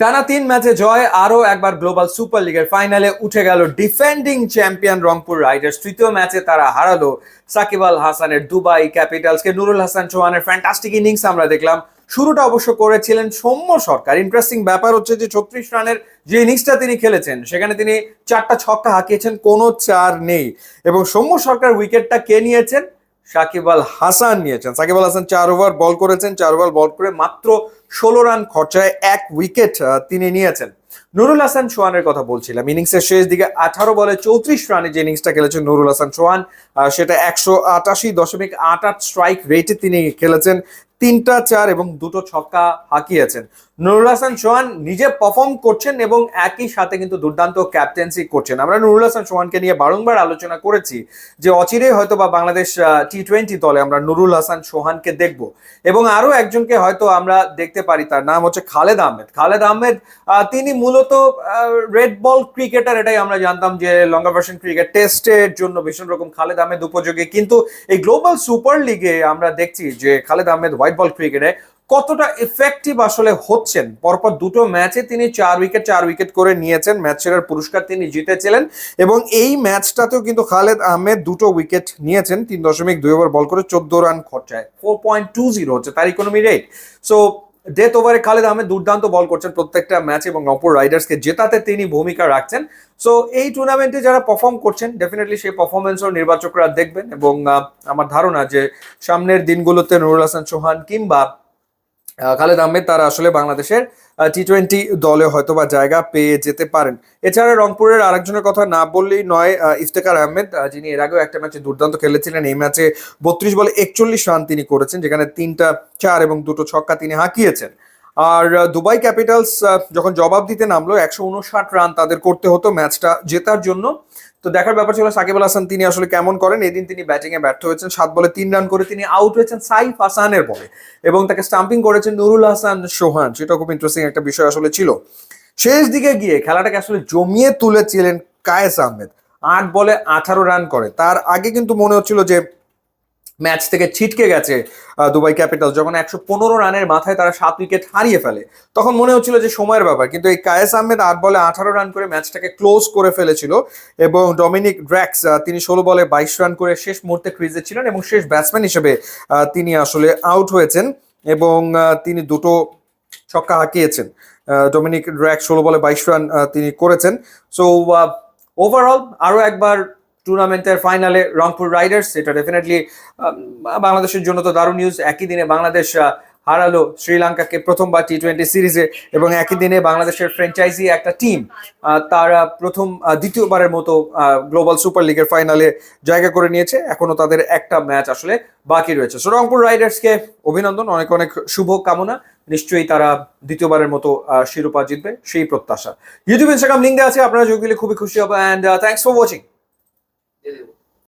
টানা 3 ম্যাচে জয়, আরো একবার গ্লোবাল সুপার লিগের ফাইনালে উঠে গেল ডিফেন্ডিং চ্যাম্পিয়ন রংপুর রাইডার্স। তৃতীয় ম্যাচে তারা হারালো সাকিব আল হাসানের দুবাই ক্যাপিটালসকে। নুরুল হাসান চৌহানের ফ্যান্টাস্টিক ইনিংস আমরা দেখলাম। শুরুটা অবশ্য করেছিলেন সৌম্য সরকার। ইন্টারেস্টিং ব্যাপার হচ্ছে যে 36 রানের যে ইনিংসটা তিনি খেলেছেন সেখানে তিনি 4টা ছক্কা হাঁকিয়েছেন, কোনো চার নেই। এবং সৌম্য সরকার উইকেটটা কে নিয়েছেন? সাকিব আল হাসান নিয়েছেন। সাকিব আল হাসান 4 ওভার বল করেছেন, 4 ওভার বল করে মাত্র 16 রান খরচায় 1 উইকেট তিনি নিয়েছেন। নুরুল হাসান চৌহানের কথা বলছিলাম। ইনিংসের শেষ দিকে 18 বলে 34 রানে যে ইনিংসটা খেলেছেন নুরুল হাসান চৌহান, সেটা 188.88 স্ট্রাইক রেটে তিনি খেলেছেন। 3টা চার এবং 2টো ছক্কা হাঁকিয়েছেন। নুরুল হাসান চৌহান নিজে পারফর্ম করছেন এবং একই সাথে কিন্তু দুর্দান্ত ক্যাপ্টেন্সি করছেন। আমরা নুরুল হাসান চৌহানকে নিয়ে বারংবার আলোচনা করেছি যে অচিরেই হয়তো বা বাংলাদেশ টি-20 দলে আমরা নুরুল হাসান চৌহানকে দেখব এবং আরো একজনকে হয়তো আমরা দেখতে পারি, তার নাম হচ্ছে খালেদ আহমেদ। খালেদ আহমেদ তিনি মূলত রেড বল ক্রিকেটার, এটাই আমরা জানতাম যে লঙ্গা ভার্সন ক্রিকেট টেস্টের জন্য ভীষণ রকম খালেদ আহমেদ উপযোগী। কিন্তু এই গ্লোবাল সুপার লিগে আমরা দেখছি যে খালেদ আহমেদ হোয়াইট বল ক্রিকেটে কতটা এফেক্টিভ আসলে হচ্ছেন। পরপর 2টো ম্যাচে তিনি 4 উইকেট করে নিয়েছেন, ম্যাচ সেরার পুরস্কার তিনি জিতেছিলেন। এবং এই ম্যাচটাতেও কিন্তু খালেদ আহমেদ 2টো উইকেট নিয়েছেন 3.2 ওভার বল করে 14 রান খরচায়। 4.20 হচ্ছে তার ইকোনমি রেট। সো ডেথ ওভারে খালেদ আহমেদ দুর্দান্ত বল করছেন প্রত্যেকটা ম্যাচে এবং রংপুর রাইডার্সকে জেতাতে তিনি ভূমিকা রাখছেন। সো এই টুর্নামেন্টে যারা পারফর্ম করছেন ডেফিনেটলি সেই পারফরমেন্সও নির্বাচকরা দেখবেন এবং আমার ধারণা যে সামনের দিনগুলোতে নুরুল হাসান চৌহান কিংবা খালেদ আহমেদ তারা আসলে বাংলাদেশের টি-20 দলে হয়তো বা জায়গা পেয়ে যেতে পারেন। এছাড়া রংপুরের আরেকজনের কথা না বললেই নয়, ইফতেখার আহমেদ, যিনি এর আগেও একটা ম্যাচে দুর্দান্ত খেলেছিলেন। এই ম্যাচে 32 বলে 41 রান তিনি করেছেন, যেখানে 3টা চার এবং 2টো ছক্কা তিনি হাঁকিয়েছেন। আর দুবাই ক্যাপিটালস যখন জবাব দিতে নামলো 159 রান তাদের করতে হতো ম্যাচটা জেতার জন্য। তো দেখার ব্যাপার ছিল সাকিব আল হাসান তিনি আসলে কেমন করেন। এদিন তিনি ব্যাটিংয়ে ব্যর্থ হয়েছেন, 7 বলে 3 রান করে তিনি আউট হয়েছেন সাইফ হাসানের বলে এবং তাকে স্টাম্পিং করেছেন নুরুল হাসান চৌহান। সেটা খুব ইন্টারেস্টিং একটা বিষয় আসলে ছিল। শেষ দিকে গিয়ে খেলাটাকে আসলে জমিয়ে তুলেছিলেন কায়েস আহমেদ। 8 বলে 18 রান করে। তার আগে কিন্তু মনে হচ্ছিল যে ম্যাচ থেকে ছিটকে গেছে দুবাই ক্যাপিটাল। যখন 115 রানের মাথায় তারা 7 উইকেট হারিয়ে ফেলে তখন মনে হচ্ছিল যে সময়ের ব্যাপার, কিন্তু এই কায়েস আহমেদ 8 বলে 18 রান করে ম্যাচটাকে ক্লোজ করে ফেলেছিল। এবং ডমিনিক ড্র্যাক্স তিনি 16 বলে 22 রান করে শেষ মুহূর্তে ক্রিজে ছিলেন এবং শেষ ব্যাটসম্যান হিসেবে তিনি আসলে আউট হয়েছেন এবং তিনি 2টো ছক্কা হাঁকিয়েছেন। ডমিনিক ড্র্যাক্স 16 বলে 22 রান তিনি করেছেন। সো ওভারঅল আরো একবার টুর্নামেন্টের ফাইনালে রংপুর রাইডার্স, এটা ডেফিনেটলি বাংলাদেশের জন্য তো দারুণ নিউজ। একই দিনে বাংলাদেশ হারালো শ্রীলঙ্কাকে প্রথমবার টি-20 সিরিজে এবং একই দিনে বাংলাদেশের ফ্র্যাঞ্চাইজি একটা টিম তারা দ্বিতীয়বারের মতো গ্লোবাল সুপার লিগের ফাইনালে জায়গা করে নিয়েছে। এখনো তাদের একটা ম্যাচ আসলে বাকি রয়েছে। সো রংপুর রাইডার্সকে অভিনন্দন, অনেক অনেক শুভ কামনা। নিশ্চয়ই তারা দ্বিতীয়বারের মতো শিরোপা জিতবে সেই প্রত্যাশা। ইউটিউব ইনস্টাগ্রাম লিঙ্ক দেওয়া আছে, আপনারা যোগ দিলে খুবই খুশি হবো। And thanks for watching.